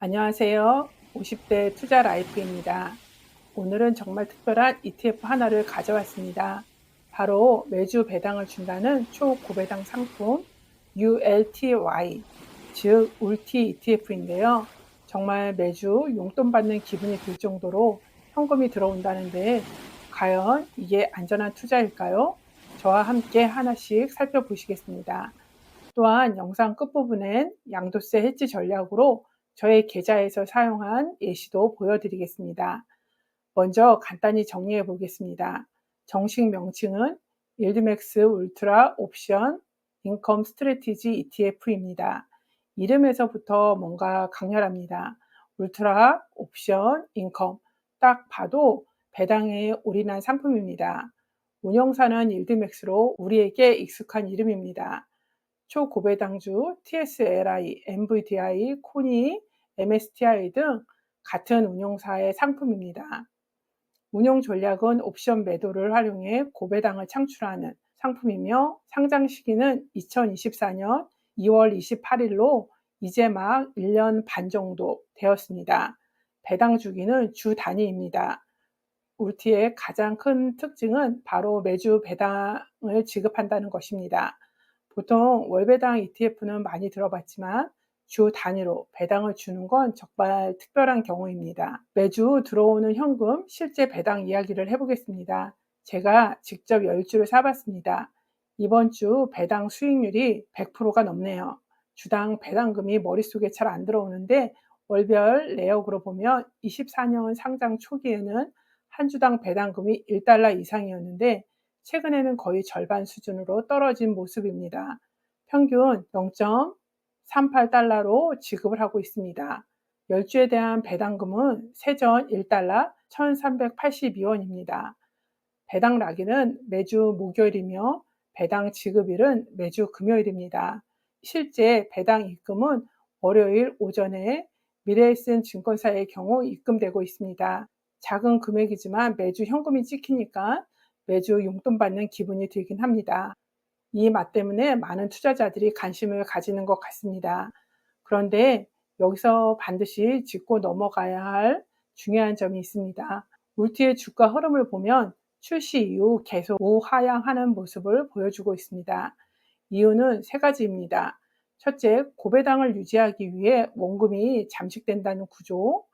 안녕하세요. 50대 투자 라이프입니다. 오늘은 정말 특별한 ETF 하나를 가져왔습니다. 바로 매주 배당을 준다는 초고배당 상품 ULTY, 즉 울티 ETF인데요. 정말 매주 용돈 받는 기분이 들 정도로 현금이 들어온다는데 과연 이게 안전한 투자일까요? 저와 함께 하나씩 살펴보시겠습니다. 또한 영상 끝부분엔 양도세 해지 전략으로 저의 계좌에서 사용한 예시도 보여드리겠습니다. 먼저 간단히 정리해 보겠습니다. 정식 명칭은 일드맥스 울트라 옵션 인컴 스트래티지 ETF입니다. 이름에서부터 뭔가 강렬합니다. 울트라 옵션 인컴, 딱 봐도 배당에 올인한 상품입니다. 운영사는 일드맥스로 우리에게 익숙한 이름입니다. 초고배당주, TSLI, MVDI, 코니, MSTI 등 같은 운용사의 상품입니다. 운용 전략은 옵션 매도를 활용해 고배당을 창출하는 상품이며 상장 시기는 2024년 2월 28일로 이제 막 1년 반 정도 되었습니다. 배당 주기는 주 단위입니다. 울티의 가장 큰 특징은 바로 매주 배당을 지급한다는 것입니다. 보통 월배당 ETF는 많이 들어봤지만 주 단위로 배당을 주는 건 정말 특별한 경우입니다. 매주 들어오는 현금 실제 배당 이야기를 해보겠습니다. 제가 직접 10주를 사봤습니다. 이번 주 배당 수익률이 100%가 넘네요. 주당 배당금이 머릿속에 잘 안 들어오는데 월별 내역으로 보면 24년 상장 초기에는 한 주당 배당금이 1달러 이상이었는데 최근에는 거의 절반 수준으로 떨어진 모습입니다. 평균 0.38달러로 지급을 하고 있습니다. 10주에 대한 배당금은 세전 1달러 1382원입니다. 배당 라기는 매주 목요일이며 배당 지급일은 매주 금요일입니다. 실제 배당 입금은 월요일 오전에 미래에센 증권사의 경우 입금되고 있습니다. 작은 금액이지만 매주 현금이 찍히니까 매주 용돈 받는 기분이 들긴 합니다. 이 맛 때문에 많은 투자자들이 관심을 가지는 것 같습니다. 그런데 여기서 반드시 짚고 넘어가야 할 중요한 점이 있습니다. 울티의 주가 흐름을 보면 출시 이후 계속 우하향하는 모습을 보여주고 있습니다. 이유는 세 가지입니다. 첫째, 고배당을 유지하기 위해 원금이 잠식된다는 구조.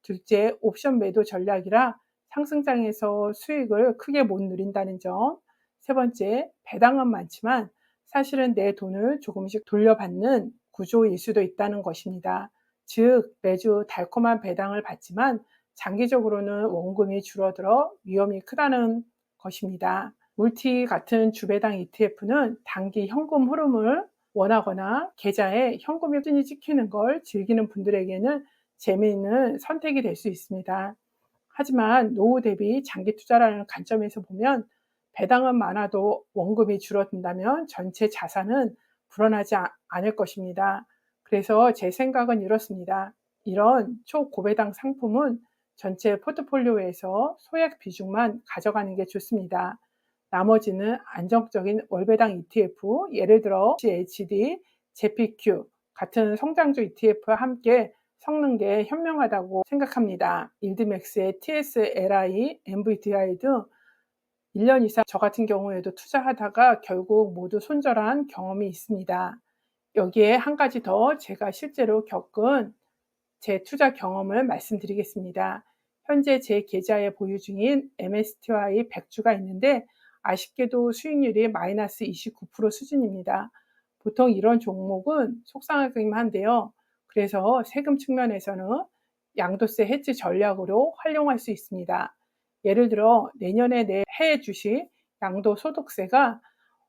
둘째, 옵션 매도 전략이라 상승장에서 수익을 크게 못 누린다는 점. 세 번째, 배당은 많지만 사실은 내 돈을 조금씩 돌려받는 구조일 수도 있다는 것입니다. 즉, 매주 달콤한 배당을 받지만 장기적으로는 원금이 줄어들어 위험이 크다는 것입니다. 울티 같은 주배당 ETF는 단기 현금 흐름을 원하거나 계좌에 현금이 꾸준히 찍히는 걸 즐기는 분들에게는 재미있는 선택이 될 수 있습니다. 하지만 노후 대비 장기 투자라는 관점에서 보면 배당은 많아도 원금이 줄어든다면 전체 자산은 불어나지 않을 것입니다. 그래서 제 생각은 이렇습니다. 이런 초고배당 상품은 전체 포트폴리오에서 소액 비중만 가져가는 게 좋습니다. 나머지는 안정적인 월배당 ETF, 예를 들어 CHD, JPQ 같은 성장주 ETF와 함께 섞는 게 현명하다고 생각합니다. 일드맥스의 TSLI, MVDI 등 1년 이상 저 같은 경우에도 투자하다가 결국 모두 손절한 경험이 있습니다. 여기에 한 가지 더 제가 실제로 겪은 제 투자 경험을 말씀드리겠습니다. 현재 제 계좌에 보유 중인 MSTI 100주가 있는데 아쉽게도 수익률이 마이너스 29% 수준입니다. 보통 이런 종목은 속상하긴 한데요. 그래서 세금 측면에서는 양도세 해지 전략으로 활용할 수 있습니다. 예를 들어 내년에 내 해외 주식 양도소득세가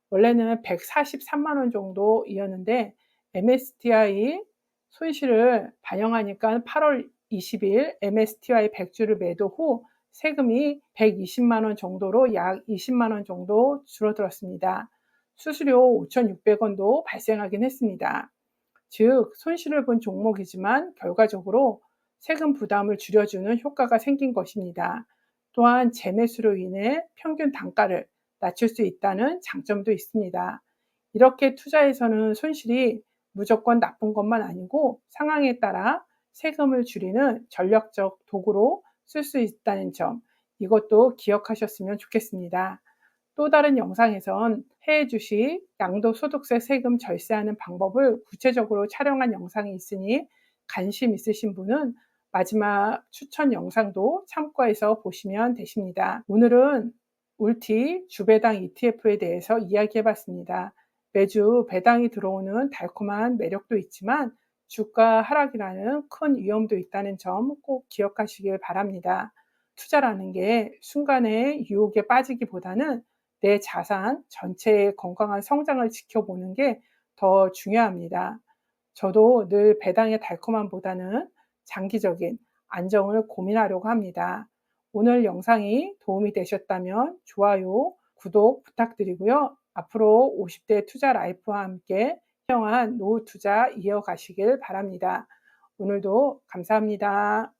원래는 143만 원 정도이었는데 MSTI 손실을 반영하니까 8월 20일 MSTI 100주를 매도 후 세금이 120만 원 정도로 약 20만 원 정도 줄어들었습니다. 수수료 5,600원도 발생하긴 했습니다. 즉 손실을 본 종목이지만 결과적으로 세금 부담을 줄여주는 효과가 생긴 것입니다. 또한 재매수로 인해 평균 단가를 낮출 수 있다는 장점도 있습니다. 이렇게 투자에서는 손실이 무조건 나쁜 것만 아니고 상황에 따라 세금을 줄이는 전략적 도구로 쓸 수 있다는 점, 이것도 기억하셨으면 좋겠습니다. 또 다른 영상에선 해외 주식, 양도소득세 세금 절세하는 방법을 구체적으로 촬영한 영상이 있으니 관심 있으신 분은 마지막 추천 영상도 참고해서 보시면 되십니다. 오늘은 울티 주배당 ETF에 대해서 이야기해 봤습니다. 매주 배당이 들어오는 달콤한 매력도 있지만 주가 하락이라는 큰 위험도 있다는 점 꼭 기억하시길 바랍니다. 투자라는 게 순간의 유혹에 빠지기보다는 내 자산 전체의 건강한 성장을 지켜보는 게 더 중요합니다. 저도 늘 배당의 달콤함보다는 장기적인 안정을 고민하려고 합니다. 오늘 영상이 도움이 되셨다면 좋아요, 구독 부탁드리고요. 앞으로 50대 투자 라이프와 함께 현명한 노후 투자 이어가시길 바랍니다. 오늘도 감사합니다.